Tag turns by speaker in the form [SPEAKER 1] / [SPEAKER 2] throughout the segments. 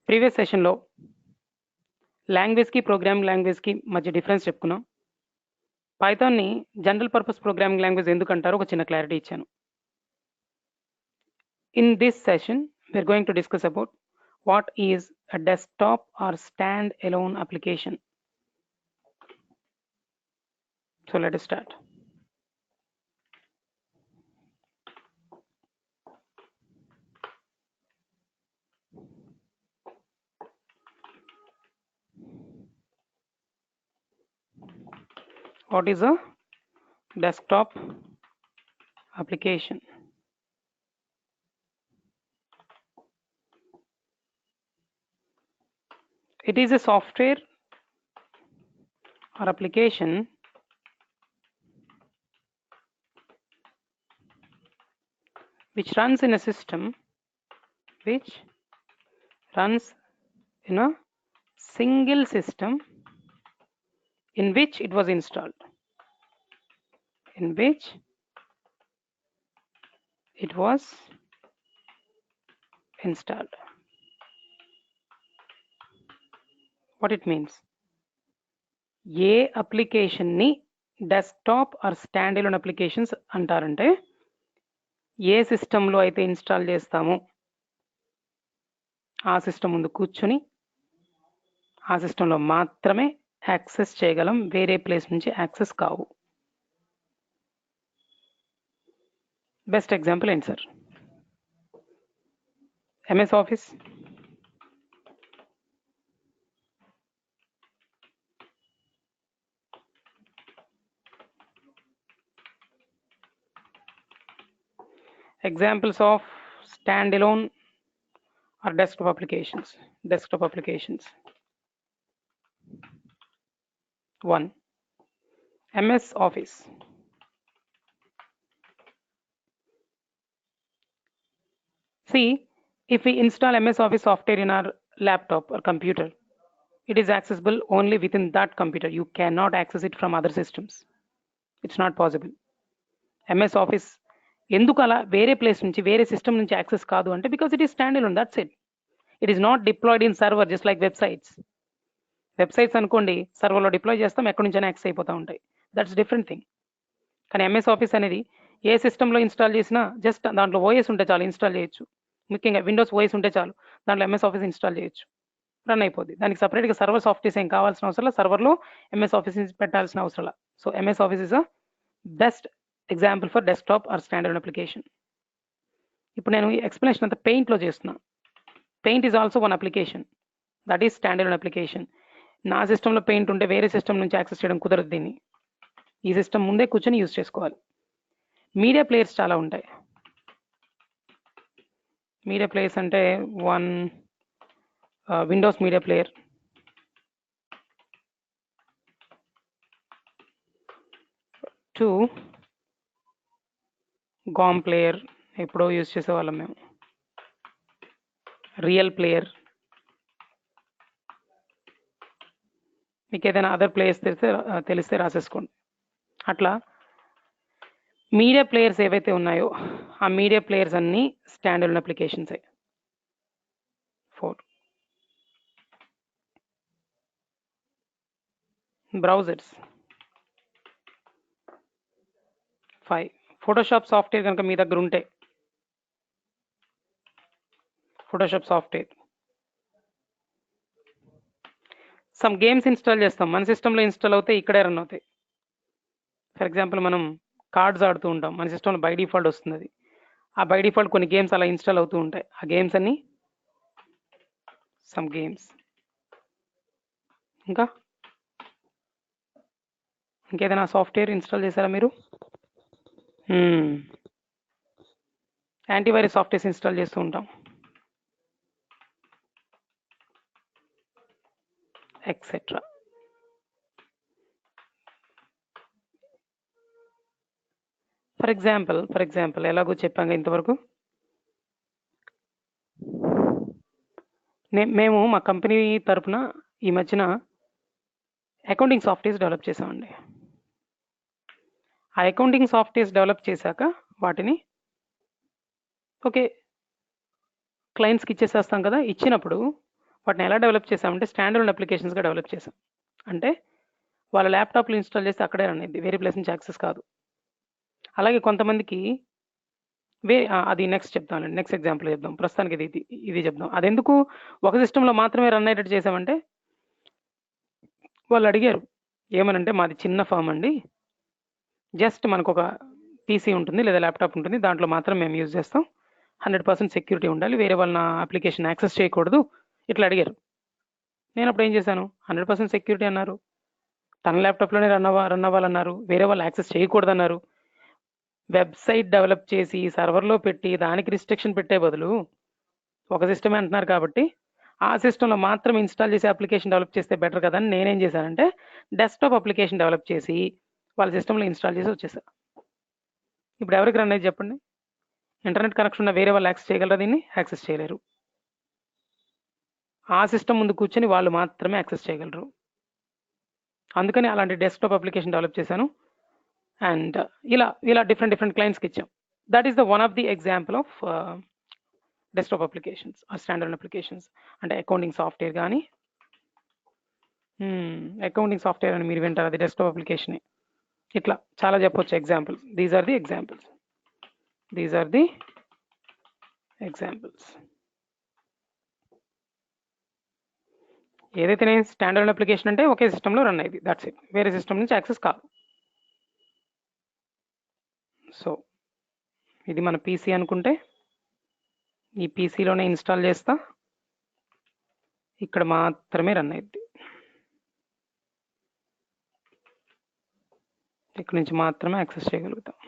[SPEAKER 1] Previous సెషన్లో లాంగ్వేజ్కి programming లాంగ్వేజ్కి మధ్య difference చెప్పుకున్నాం. పైథాన్ని జనరల్ పర్పస్ ప్రోగ్రామింగ్ లాంగ్వేజ్ ఎందుకు అంటారో ఒక చిన్న క్లారిటీ ఇచ్చాను. In this session we're going to discuss about what is a desktop or stand alone application. So let us start. What is a desktop application? It is a software or application which runs in a system which runs in a single system in which it was installed. What it means? ఏ అప్లికేషన్ని desktop or stand alone applications అంటారంటే ఏ సిస్టంలో అయితే install చేస్తామో ఆ system ముందు కూర్చొని ఆ సిస్టంలో మాత్రమే యాక్సెస్ చేయగలం, వేరే ప్లేస్ నుంచి యాక్సెస్ కావు. బెస్ట్ ఎగ్జాంపుల్ ఏంటి sir? MS office, examples of standalone or desktop applications. 1. MS Office. See, if we install MS Office software in our laptop or computer, it is accessible only within that computer. You cannot access it from other systems. It's not possible. MS Office ఎందుకు అలా వేరే place నుంచి వేరే system నుంచి access కాదు అంటే because it is standalone, that's it. It is not deployed in server just like websites అనుకోండి, సర్వర్లో డిప్లాయ్ చేస్తాం, ఎక్కడి నుంచైనా యాక్సెస్ అయిపోతూ ఉంటాయి. That's different thing. కానీ MS ఆఫీస్ అనేది ఏ సిస్టంలో ఇన్స్టాల్ చేసినా జస్ట్ దాంట్లో ఓఎస్ ఉంటే చాలు ఇన్స్టాల్ చేయొచ్చు. ముఖ్యంగా విండోస్ ఓఎస్ ఉంటే చాలు దాంట్లో MS ఆఫీస్ ఇన్స్టాల్ చేయొచ్చు, రన్ అయిపోద్ది. దానికి సపరేట్గా సర్వర్ సాఫ్ట్వేర్స్ ఏం కావాల్సిన అవసరం, సర్వర్లో MS ఆఫీస్ పెట్టాల్సిన అవసరం. So MS office is a best example for desktop are standard application. ఇప్పుడు నేను ఎక్స్ప్లెనేషన్ అంతా పెయింట్లో చేస్తున్నా. Paint is also one application, that is standard application. నా సిస్టంలో పెయింట్ ఉంటే వేరే సిస్టమ్ నుంచి యాక్సెస్ చేయడం కుదరదు. దీన్ని ఈ సిస్టమ్ ముందే కూర్చొని యూజ్ చేసుకోవాలి. మీడియా ప్లేయర్స్ చాలా ఉంటాయి. మీడియా ప్లేయర్స్ అంటే 1 విండోస్ మీడియా ప్లేయర్, 2 గామ్ ప్లేయర్, ఎప్పుడో యూజ్ చేసేవాళ్ళం మేము, రియల్ ప్లేయర్. మీకు ఏదైనా అదర్ ప్లేయర్స్ తెలిస్తే రాసేసుకోండి. అట్లా మీడియా ప్లేయర్స్ ఏవైతే ఉన్నాయో ఆ మీడియా ప్లేయర్స్ అన్నీ స్టాండ్ అలోన్ అప్లికేషన్సే. 4 బ్రౌజర్స్. 5 ఫోటోషాప్ సాఫ్ట్వేర్ కనుక మీ దగ్గర ఉంటే Photoshop software. Some games install చేస్తాం, మన సిస్టంలో ఇన్స్టాల్ అవుతాయి, ఇక్కడే రన్ అవుతాయి. ఫర్ ఎగ్జాంపుల్ మనం కార్డ్స్ ఆడుతూ ఉంటాం, మన సిస్టంలో బై డిఫాల్ట్ వస్తుంది అది. ఆ బై డిఫాల్ట్ కొన్ని గేమ్స్ అలా ఇన్స్టాల్ అవుతూ ఉంటాయి. ఆ గేమ్స్ అన్ని సమ్ గేమ్స్. ఇంకేదైనా సాఫ్ట్వేర్ ఇన్స్టాల్ చేశారా మీరు? యాంటీవైరస్ సాఫ్ట్వేర్స్ ఇన్స్టాల్ చేస్తూ ఉంటాం, ఎక్సెట్రా. ఫర్ ఎగ్జాంపుల్ ఎలాగో చెప్పాங்க ఇంతవరకు. మేము మా కంపెనీ తరఫున ఈ మధ్యన అకౌంటింగ్ సాఫ్ట్వేర్స్ డెవలప్ చేసామండి. ఆ అకౌంటింగ్ సాఫ్ట్వేర్స్ డెవలప్ చేశాక వాటిని ఓకే క్లయింట్స్కి ఇచ్చేసేస్తాం కదా. ఇచ్చినప్పుడు వాటిని ఎలా డెవలప్ చేసామంటే స్టాండర్డ్ అప్లికేషన్స్గా డెవలప్ చేసాం. అంటే వాళ్ళ ల్యాప్టాప్లో ఇన్స్టాల్ చేస్తే అక్కడే రన్ అయింది, వేరే ప్లేస్ నుంచి యాక్సెస్ కాదు. అలాగే కొంతమందికి అది నెక్స్ట్ చెప్తానండి, నెక్స్ట్ ఎగ్జాంపుల్ చెప్దాం. ప్రస్తుతానికి ఇది చెప్దాం. అది ఎందుకు ఒక సిస్టంలో మాత్రమే రన్ అయ్యేటట్టు చేసామంటే, వాళ్ళు అడిగారు ఏమనంటే, మాది చిన్న ఫామ్ అండి, జస్ట్ మనకు ఒక పీసీ ఉంటుంది లేదా ల్యాప్టాప్ ఉంటుంది, దాంట్లో మాత్రం మేము యూజ్ చేస్తాం, 100% సెక్యూరిటీ ఉండాలి, వేరే వాళ్ళ అప్లికేషన్ యాక్సెస్ చేయకూడదు, ఇట్లా అడిగారు. నేను అప్పుడు ఏం చేశాను, 100% సెక్యూరిటీ అన్నారు, తన ల్యాప్టాప్లోనే రన్ అవ్వాలన్నారు, వేరే వాళ్ళు యాక్సెస్ చేయకూడదన్నారు. వెబ్సైట్ డెవలప్ చేసి సర్వర్లో పెట్టి దానికి రిస్ట్రిక్షన్ పెట్టే బదులు ఒక సిస్టమే అంటున్నారు కాబట్టి ఆ సిస్టంలో మాత్రం ఇన్స్టాల్ చేసి అప్లికేషన్ డెవలప్ చేస్తే బెటర్ కదా అని నేనేం చేశానంటే, డెస్క్టాప్ అప్లికేషన్ డెవలప్ చేసి వాళ్ళ సిస్టంలో ఇన్స్టాల్ చేసి వచ్చేసా. ఇప్పుడు ఎవరికి రన్ అయ్యి చెప్పండి, ఇంటర్నెట్ కనెక్షన్ ఉన్న వేరే వాళ్ళు యాక్సెస్ చేయగలరా? దీన్ని యాక్సెస్ చేయలేరు. ఆ సిస్టమ్ ముందు కూర్చొని వాళ్ళు మాత్రమే యాక్సెస్ చేయగలరు. అందుకని అలాంటి డెస్క్టాప్ అప్లికేషన్ డెవలప్ చేశాను. అండ్ ఇలా డిఫరెంట్ క్లయింట్స్కి ఇచ్చాం. That is the one of the example of desktop applications or standard applications. అంటే అకౌంటింగ్ సాఫ్ట్వేర్ కానీ, అకౌంటింగ్ సాఫ్ట్వేర్ అని మీరు వింటారు, అది డెస్క్టాప్ అప్లికేషనే. ఇట్లా చాలా చెప్పొచ్చు examples. These are the examples. ఏదైతే నేను స్టాండర్డ్ అప్లికేషన్ అంటే ఒకే సిస్టంలో రన్ అయ్యింది, దట్స్ ఇట్, వేరే సిస్టమ్ నుంచి యాక్సెస్ కాదు. సో ఇది మన పీసీ అనుకుంటే ఈ పీసీలోనే ఇన్స్టాల్ చేస్తా, ఇక్కడ మాత్రమే రన్ అయ్యింది, ఇక్కడ నుంచి మాత్రమే యాక్సెస్ చేయగలుగుతాం.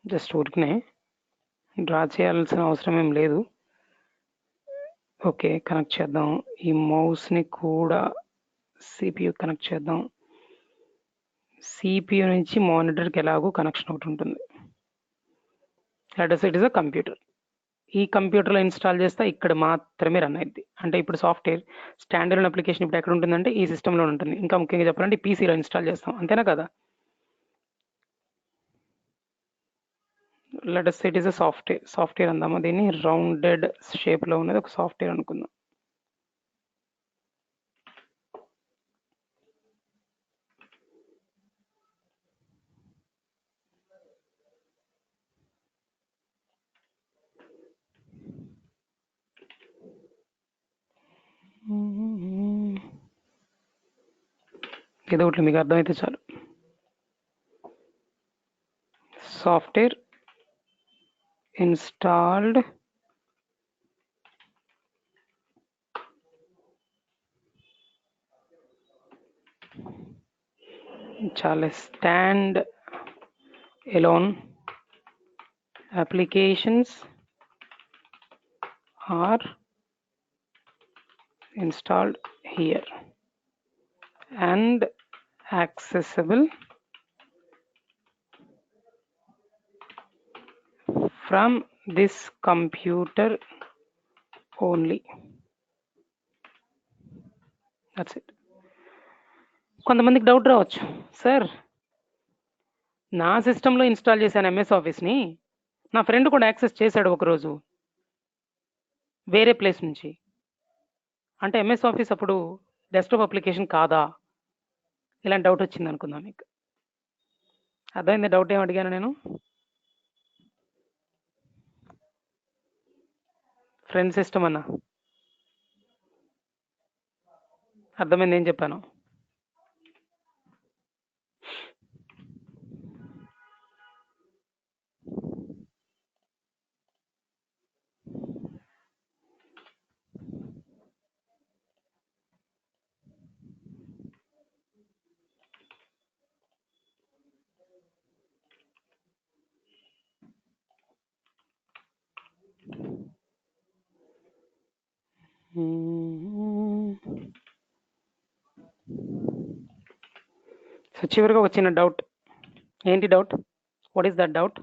[SPEAKER 1] జస్ట్ ఊరికనే డ్రా చేయాల్సిన అవసరం ఏం లేదు. ఓకే, కనెక్ట్ చేద్దాం. ఈ మౌస్ని కూడా సిపియు కనెక్ట్ చేద్దాం. సిపియు నుంచి మానిటర్కి ఎలాగో కనెక్షన్ ఒకటి ఉంటుంది. Let us it is a computer. ఈ కంప్యూటర్లో ఇన్స్టాల్ చేస్తే ఇక్కడ మాత్రమే రన్ అయింది. అంటే ఇప్పుడు సాఫ్ట్వేర్ స్టాండర్డ్ అప్లికేషన్ ఇప్పుడు ఎక్కడ ఉంటుందంటే ఈ సిస్టంలో ఉంటుంది. ఇంకా ముఖ్యంగా చెప్పాలంటే పీసీలో ఇన్స్టాల్ చేస్తాం, అంతేనా కదా? Let us it is a software అందామా దీన్ని, రౌండెడ్ షేప్లో ఉన్నది ఒక సాఫ్ట్వేర్ అనుకుందాం. ఏదో ఒకటి మీకు అర్థమైతే చాలు. సాఫ్ట్వేర్ ఇన్స్టాల్డ్ చాలా stand alone applications are installed here and accessible from this computer only. That's it. కొంతమందికి డౌట్ రావచ్చు, సార్ నా సిస్టంలో ఇన్స్టాల్ చేశాను ఎంఎస్ ఆఫీస్ని, నా ఫ్రెండ్ కూడా యాక్సెస్ చేశాడు ఒకరోజు వేరే ప్లేస్ నుంచి, అంటే ఎంఎస్ ఆఫీస్ అప్పుడు డెస్క్టాప్ అప్లికేషన్ కాదా? ఇలాంటి డౌట్ వచ్చింది అనుకుందాం. మీకు అర్థమైంది డౌట్ ఏం అడిగాను నేను? ఫ్రెండ్ సిస్టమ్ అన్నా, అర్థమైంది ఏం చెప్పాను? సో చివరిగా వచ్చిన డౌట్ ఏంటి? Doubt, what is that doubt?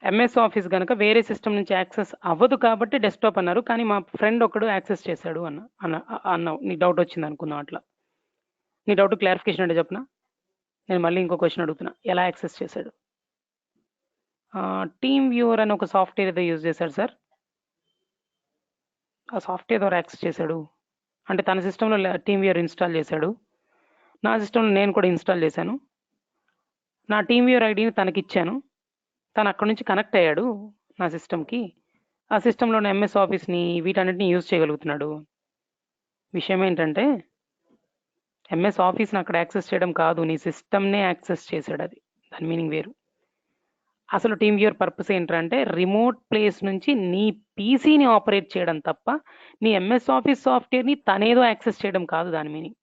[SPEAKER 1] MS office కనుక వేరే సిస్టమ్ నుంచి యాక్సెస్ అవ్వదు కాబట్టి డెస్క్టాప్ అన్నారు, కానీ మా ఫ్రెండ్ ఒకడు యాక్సెస్ చేశాడు అన్నావు. నీ డౌట్ వచ్చింది అనుకుందాం అట్లా. నీ డౌట్ క్లారిఫికేషన్ అంటే చెప్పనా? నేను మళ్ళీ ఇంకో క్వశ్చన్ అడుగుతున్నా, ఎలా యాక్సెస్ చేశాడు? టీమ్ వ్యూవర్ అని ఒక సాఫ్ట్వేర్ ఏదో యూజ్ చేశాడు సార్. ఆ సాఫ్ట్వేర్ ద్వారా యాక్సెస్ చేశాడు అంటే తన సిస్టంలో టీమ్ వ్యూవర్ ఇన్స్టాల్ చేశాడు, నా సిస్టంలో నేను కూడా ఇన్స్టాల్ చేశాను, నా టీమ్ వ్యూవర్ ఐడిని తనకి ఇచ్చాను, తను అక్కడ నుంచి కనెక్ట్ అయ్యాడు నా సిస్టమ్కి, ఆ సిస్టంలో ఉన్న ఎంఎస్ ఆఫీస్ని వీటన్నిటిని యూజ్ చేయగలుగుతున్నాడు. విషయం ఏంటంటే ఎంఎస్ ఆఫీస్ని అక్కడ యాక్సెస్ చేయడం కాదు, నీ సిస్టమ్నే యాక్సెస్ చేశాడు. అది దాని మీనింగ్ వేరు. అసలు టీమ్ వ్యూవర్ పర్పస్ ఏంటంటే రిమోట్ ప్లేస్ నుంచి నీ పీసీని ఆపరేట్ చేయడం తప్ప నీ ఎంఎస్ ఆఫీస్ సాఫ్ట్వేర్ని తనేదో యాక్సెస్ చేయడం కాదు దాని మీనింగ్.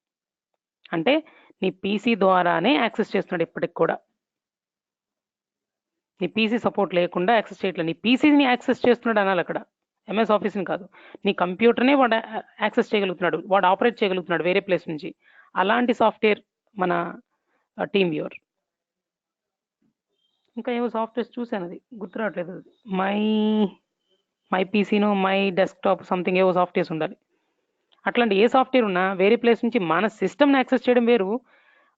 [SPEAKER 1] అంటే నీ పీసీ ద్వారానే యాక్సెస్ చేస్తున్నాడు ఇప్పటికి కూడా. నీ పీసీ సపోర్ట్ లేకుండా యాక్సెస్ చేయట్లేదు, నీ పీసీని యాక్సెస్ చేస్తున్నాడు అనాలి అక్కడ, ఎంఎస్ ఆఫీస్ని కాదు. నీ కంప్యూటర్నే వాడు యాక్సెస్ చేయగలుగుతున్నాడు, వాడు ఆపరేట్ చేయగలుగుతున్నాడు వేరే ప్లేస్ నుంచి. అలాంటి సాఫ్ట్వేర్ మన టీమ్ వ్యూవర్. ఇంకా ఏవో సాఫ్ట్వేర్స్ చూశాను, అది గుర్తు రావట్లేదు. మై పీసీనో మై డెస్క్టాప్ సంథింగ్ ఏవో సాఫ్ట్వేర్స్ ఉండాలి. అట్లాంటి ఏ సాఫ్ట్వేర్ ఉన్నా వేరే ప్లేస్ నుంచి మన సిస్టమ్ని యాక్సెస్ చేయడం వేరు,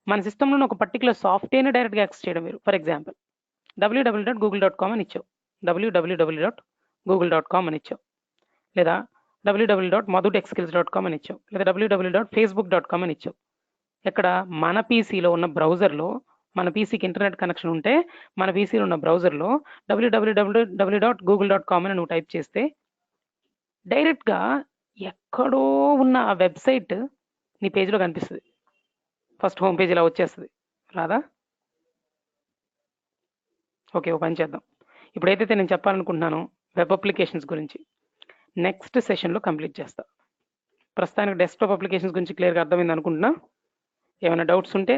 [SPEAKER 1] మన సిస్టంలో ఒక పర్టికులర్ సాఫ్ట్వేర్ని డైరెక్ట్గా యాక్సెస్ చేయడం వేరు. ఫర్ ఎగ్జాంపుల్ www.google.com అని ఇచ్చావు, www.google.com అని ఇచ్చావు, లేదా www.madhutechskills.com అని ఇచ్చావు, లేదా www.facebook.com అని ఇచ్చావు. ఇక్కడ మన పీసీలో ఉన్న బ్రౌజర్లో, మన పీసీకి ఇంటర్నెట్ కనెక్షన్ ఉంటే మన పీసీలో ఉన్న బ్రౌజర్లో www.google.com అని నువ్వు టైప్ చేస్తే డైరెక్ట్గా ఎక్కడో ఉన్న ఆ వెబ్సైట్ నీ పేజ్లో కనిపిస్తుంది. ఫస్ట్ హోమ్ పేజ్ ఇలా వచ్చేస్తుంది, రాదా? ఓకే, ఓ పని చేద్దాం. ఇప్పుడు ఏదైతే నేను చెప్పాలనుకుంటున్నానో వెబ్ అప్లికేషన్స్ గురించి నెక్స్ట్ సెషన్లో కంప్లీట్ చేస్తా. ప్రస్తుతానికి డెస్క్టాప్ అప్లికేషన్స్ గురించి క్లియర్గా అర్థమైంది అనుకుంటున్నా. ఏమైనా డౌట్స్ ఉంటే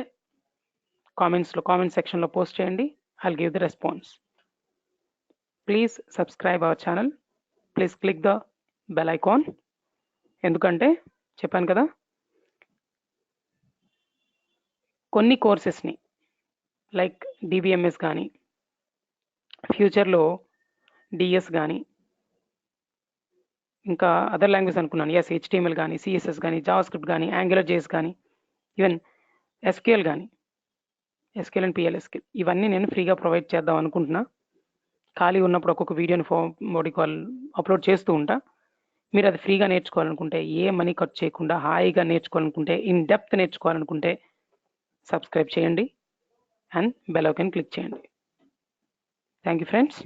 [SPEAKER 1] కామెంట్ సెక్షన్లో పోస్ట్ చేయండి, I'll give the response. Please subscribe our channel, please click the bell icon. ఎందుకంటే చెప్పాను కదా, కొన్ని కోర్సెస్ని లైక్ డిబిఎంఎస్ కానీ, ఫ్యూచర్లో డిఎస్ కానీ, ఇంకా అదర్ లాంగ్వేజ్ అనుకున్నాను, హెచ్టిఎంఎల్ కానీ, సిఎస్ఎస్ కానీ, జావాస్క్రిప్ట్ కానీ, యాంగులర్ జేఎస్ కానీ, ఈవెన్ ఎస్క్యూఎల్ కానీ, ఎస్క్యూఎల్ అండ్ పిఎల్ఎస్క్యూఎల్, ఇవన్నీ నేను ఫ్రీగా ప్రొవైడ్ చేద్దాం అనుకుంటున్నా. ఖాళీ ఉన్నప్పుడు ఒక్కొక్క వీడియోని అప్లోడ్ చేస్తూ ఉంటా. మీరు అది ఫ్రీగా నేర్చుకోవాలనుకుంటే, ఏ మనీ ఖర్చు చేయకుండా హాయిగా నేర్చుకోవాలనుకుంటే, ఇన్ డెప్త్ నేర్చుకోవాలనుకుంటే సబ్స్క్రైబ్ చేయండి అండ్ బెల్ ఐకాన్ క్లిక్ చేయండి. Thank you friends.